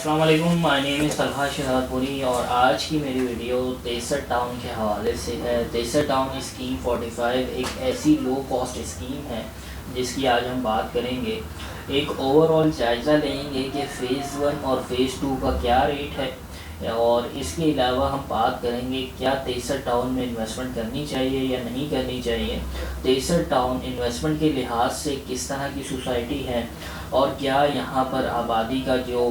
अस्सलाम वालेकुम, my name is Talha शहजादपुरी और आज की मेरी वीडियो तेसर टाउन के हवाले से है। तेसर टाउन स्कीम 45 एक ऐसी लो कॉस्ट स्कीम है जिसकी आज हम बात करेंगे। एक ओवरऑल जायज़ा लेंगे कि फ़ेज़ 1 और फ़ेज़ 2 का क्या रेट है, और इसके अलावा हम बात करेंगे क्या तेसर टाउन में इन्वेस्टमेंट करनी चाहिए या नहीं करनी चाहिए, तेसर टाउन इन्वेस्टमेंट के लिहाज से किस तरह की सोसाइटी है, और क्या यहाँ पर आबादी का जो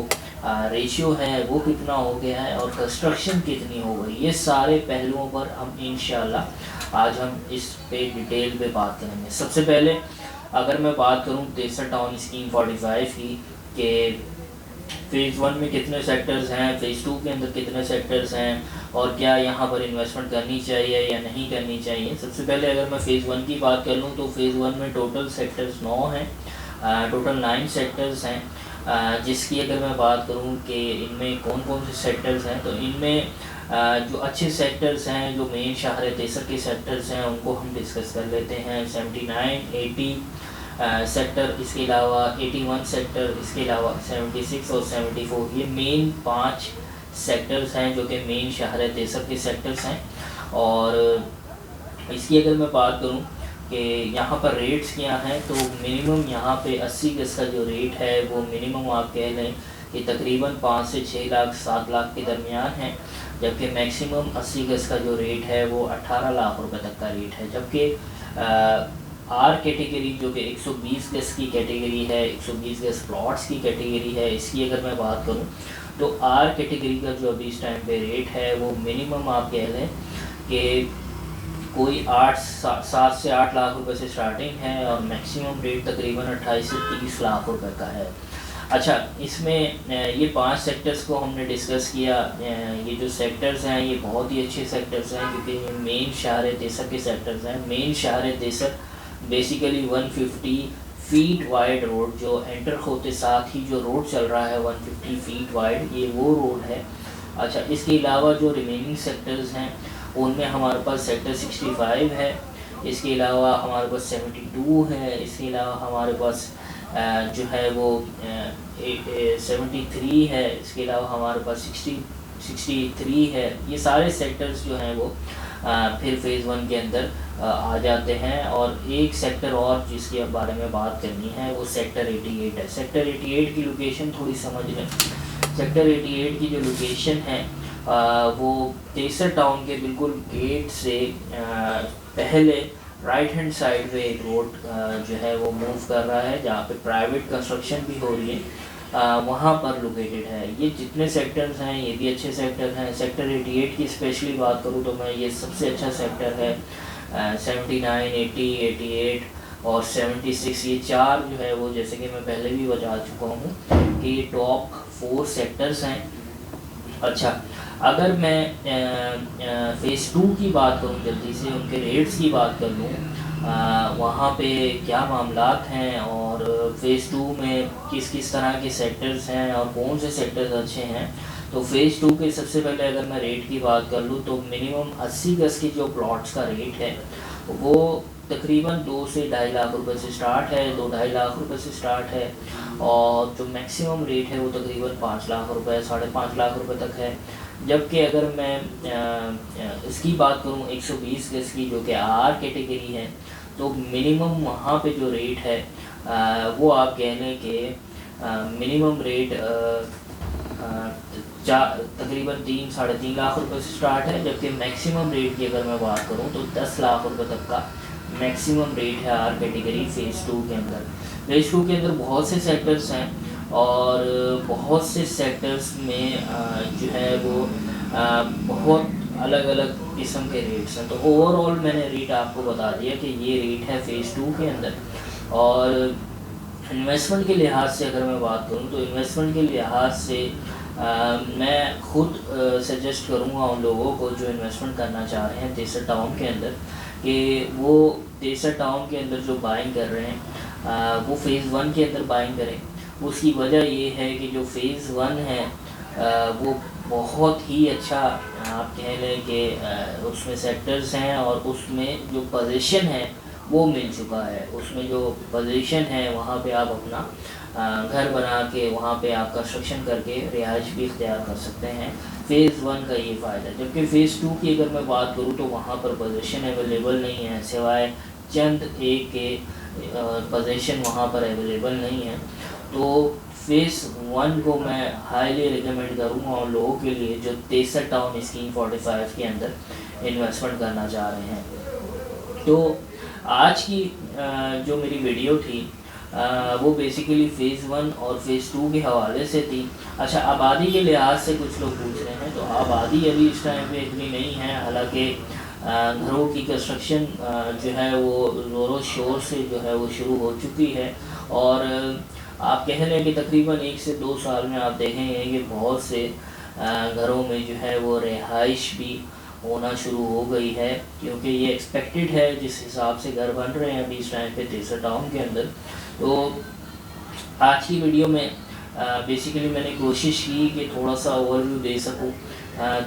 रेशियो है वो कितना हो गया है और कंस्ट्रक्शन कितनी हो गई। ये सारे पहलुओं पर हम इंशाल्लाह आज हम इस पे डिटेल पे बात करेंगे। सबसे पहले अगर मैं बात करूँ तेसर टाउन स्कीम 45 की कि फ़ेज़ 1 में कितने सेक्टर्स हैं, फ़ेज़ 2 के अंदर कितने सेक्टर्स हैं, और क्या यहाँ पर इन्वेस्टमेंट करनी चाहिए या नहीं करनी चाहिए। सबसे पहले अगर मैं फ़ेज़ 1 की बात कर लूँ तो फ़ेज़ 1 में टोटल सेक्टर्स 9 हैं, टोटल 9 सेक्टर्स हैं। जिसकी अगर मैं बात करूं कि इनमें कौन कौन से सेक्टर्स हैं, तो इनमें जो अच्छे सेक्टर्स हैं, जो मेन शहर तेसर के सेक्टर्स हैं, उनको हम डिस्कस कर लेते हैं। 79, 80 सेक्टर, इसके अलावा 81 सेक्टर, इसके अलावा 76 और 74, ये मेन 5 सेक्टर्स हैं जो कि मेन शहर तेसर के सेक्टर्स हैं। और इसकी अगर मैं बात करूं कि यहाँ पर रेट्स क्या हैं, तो मिनिमम यहाँ पे 80 गज़ का जो रेट है वो मिनिमम आप कह लें कि तकरीबन 5 से 6 लाख 7 लाख के दरमियान है, जबकि मैक्सिमम 80 गज़ का जो रेट है वो 18 लाख रुपए तक का रेट है। जबकि आर कैटेगरी जो कि 120 गज़ की कैटेगरी है, 120 गज़ प्लॉट्स की कैटेगरी है, इसकी अगर मैं बात करूँ तो आर कैटेगरी का जो अभी इस टाइम पे रेट है वो मिनिमम आप कह लें कि कोई 7 से 8 लाख रुपए से स्टार्टिंग है और मैक्सिमम रेट तकरीबन 28 से 30 लाख रुपए का है। अच्छा, इसमें ये 5 सेक्टर्स को हमने डिस्कस किया। ये जो सेक्टर्स हैं ये बहुत ही अच्छे सेक्टर्स हैं क्योंकि ये मेन शहर तेसर के सेक्टर्स हैं। मेन शहर तेसर बेसिकली 150 फीट वाइड रोड, जो एंटर होते साथ ही जो रोड चल रहा है 150 फीट वाइड, ये वो रोड है। अच्छा, इसके अलावा जो रिमेनिंग सेक्टर्स हैं उनमें हमारे पास सेक्टर 65 है, इसके अलावा हमारे पास 72 है, इसके अलावा हमारे पास जो है वो 73 है, इसके अलावा हमारे पास 63 है। ये सारे सेक्टर्स जो हैं वो फिर फ़ेज़ 1 के अंदर आ जाते हैं। और एक सेक्टर और जिसके बारे में बात करनी है वो सेक्टर 88 है। सेक्टर 88 की लोकेशन थोड़ी समझ लें। सेक्टर 88 की जो लोकेशन है वो तेसर टाउन के बिल्कुल गेट से पहले राइट हैंड साइड पे एक रोड जो है वो मूव कर रहा है, जहाँ पे प्राइवेट कंस्ट्रक्शन भी हो रही है, वहाँ पर लोकेटेड है। ये जितने सेक्टर्स हैं ये भी अच्छे सेक्टर हैं। सेक्टर 88 की स्पेशली बात करूँ तो मैं ये सबसे अच्छा सेक्टर है। 79, 80, 88 और 76, ये 4 जो है वो, जैसे कि मैं पहले भी बता चुका हूँ कि ये टॉप 4 सेक्टर्स हैं। अच्छा, अगर मैं फ़ेज़ 2 की बात करूँ, जल्दी से उनके रेट्स की बात कर लूँ, वहाँ पे क्या मामलात हैं और फ़ेज़ 2 में किस किस तरह के सेक्टर्स हैं और कौन से सेक्टर्स अच्छे हैं। तो फ़ेज़ 2 के सबसे पहले अगर मैं रेट की बात कर लूँ तो मिनिमम 80 गज़ के जो प्लॉट्स का रेट है वो तकरीबन 2 से 2.5 लाख रुपए से स्टार्ट है, 2-2.5 लाख रुपए से स्टार्ट है। और जो मैक्सिमम रेट है वो तकरीबन 5 लाख रुपए, 5.5 लाख रुपए तक है। जबकि अगर मैं इसकी बात करूँ 120 गज़ की जो कि आर कैटेगरी है, तो मिनिमम वहाँ पे जो रेट है वो आप कह लें कि मिनिमम रेट तकरीबन 3-3.5 लाख रुपए से स्टार्ट है। जबकि मैक्सिमम रेट की अगर मैं बात करूँ तो 10 लाख रुपए तक का मैक्सिमम रेट है आर कैटेगरी फ़ेज़ 2 के अंदर। फ़ेज़ 2 के अंदर बहुत से सेक्टर्स हैं और बहुत से सेक्टर्स में जो है वो बहुत अलग अलग किस्म के रेट्स हैं। तो ओवरऑल मैंने रेट आपको बता दिया कि ये रेट है फ़ेज़ 2 के अंदर। और इन्वेस्टमेंट के लिहाज से अगर मैं बात करूं तो इन्वेस्टमेंट के लिहाज से मैं खुद सजेस्ट करूंगा उन लोगों को जो इन्वेस्टमेंट करना चाह रहे हैं तेसर टाउन के अंदर, कि वो तेसर टाउन के अंदर जो बाइंग कर रहे हैं वो फ़ेज़ 1 के अंदर बाइंग करें। उसकी वजह ये है कि जो फ़ेज़ 1 है वो बहुत ही अच्छा, आप कह लें कि उसमें सेक्टर्स हैं और उसमें जो पोजीशन है वो मिल चुका है। उसमें जो पोजीशन है वहाँ पे आप अपना घर बना के वहाँ पे आप कंस्ट्रक्शन करके रिहाइश भी इख्तियार कर सकते हैं। फ़ेज़ 1 का ये फ़ायदा है। जबकि फ़ेज़ 2 की अगर मैं बात करूँ तो वहाँ पर पोजीशन अवेलेबल नहीं है, सिवाय चंद एक के पोजीशन वहाँ पर अवेलेबल नहीं है। तो फ़ेज़ 1 को मैं हाईली रिकमेंड करूँगा उन लोगों के लिए जो तेसर टाउन स्कीम 45 के अंदर इन्वेस्टमेंट करना चाह रहे हैं। तो आज की जो मेरी वीडियो थी वो बेसिकली फ़ेज़ 1 और फ़ेज़ 2 के हवाले से थी। अच्छा, आबादी के लिहाज से कुछ लोग पूछ रहे हैं, तो आबादी अभी इस टाइम पे इतनी नहीं है। हालांकि घरों की कंस्ट्रक्शन जो है वो ज़ोरों शोर से जो है वो शुरू हो चुकी है। और आप कह लें कि तकरीबन 1 से 2 साल में आप देखेंगे कि बहुत से घरों में जो है वो रिहाइश भी होना शुरू हो गई है, क्योंकि ये एक्सपेक्टेड है जिस हिसाब से घर बन रहे हैं अभी इस टाइम पे तेसर टाउन के अंदर। तो आज की वीडियो में बेसिकली मैंने कोशिश की कि थोड़ा सा ओवरव्यू दे सकूं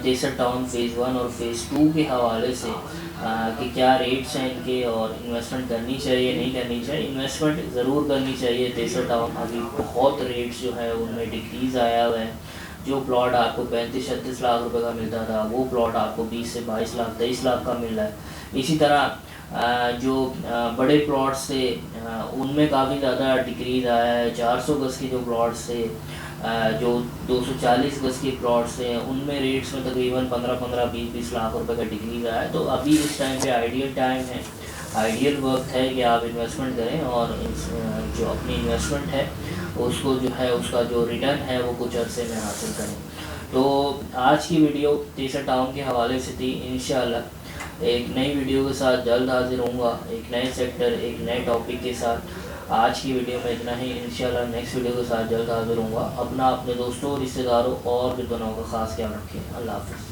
तेसर टाउन फ़ेज़ 1 और फ़ेज़ 2 के हवाले से, कि क्या रेट्स हैं इनके और इन्वेस्टमेंट करनी चाहिए नहीं करनी चाहिए। इन्वेस्टमेंट ज़रूर करनी चाहिए। तेसर टाउन अभी बहुत रेट्स जो है उनमें डिक्रीज़ आया हुआ है। जो प्लॉट आपको 35-36 लाख रुपए का मिलता था वो प्लॉट आपको 20 से 22 लाख 23 लाख का मिल रहा है। इसी तरह जो बड़े प्लॉट्स थे उनमें काफ़ी ज़्यादा डिक्रीज़ आया है। 400 गज़ के जो प्लॉट्स थे, जो 240 गज़ के प्लॉट्स थे, उनमें रेट्स में तकरीबन 15-15 20-20 लाख रुपए का डिक्रीज़ आया है। तो अभी इस टाइम पे आइडियल टाइम है, आइडियल वक्त है कि आप इन्वेस्टमेंट करें और जो अपनी इन्वेस्टमेंट है उसको जो है उसका जो रिटर्न है वो कुछ अरसे में हासिल करें। तो आज की वीडियो तेसर टाउन के हवाले से थी। इंशाल्लाह एक नई वीडियो के साथ जल्द हाजिर होऊंगा, एक नए सेक्टर एक नए टॉपिक के साथ। आज की वीडियो में इतना ही। इंशाल्लाह नेक्स्ट वीडियो के साथ जल्द हाजिर होऊंगा। अपना अपने दोस्तों रिश्तेदारों और भी दोनों का ख़ास ख्याल रखें। अल्लाह हाफ़िज़।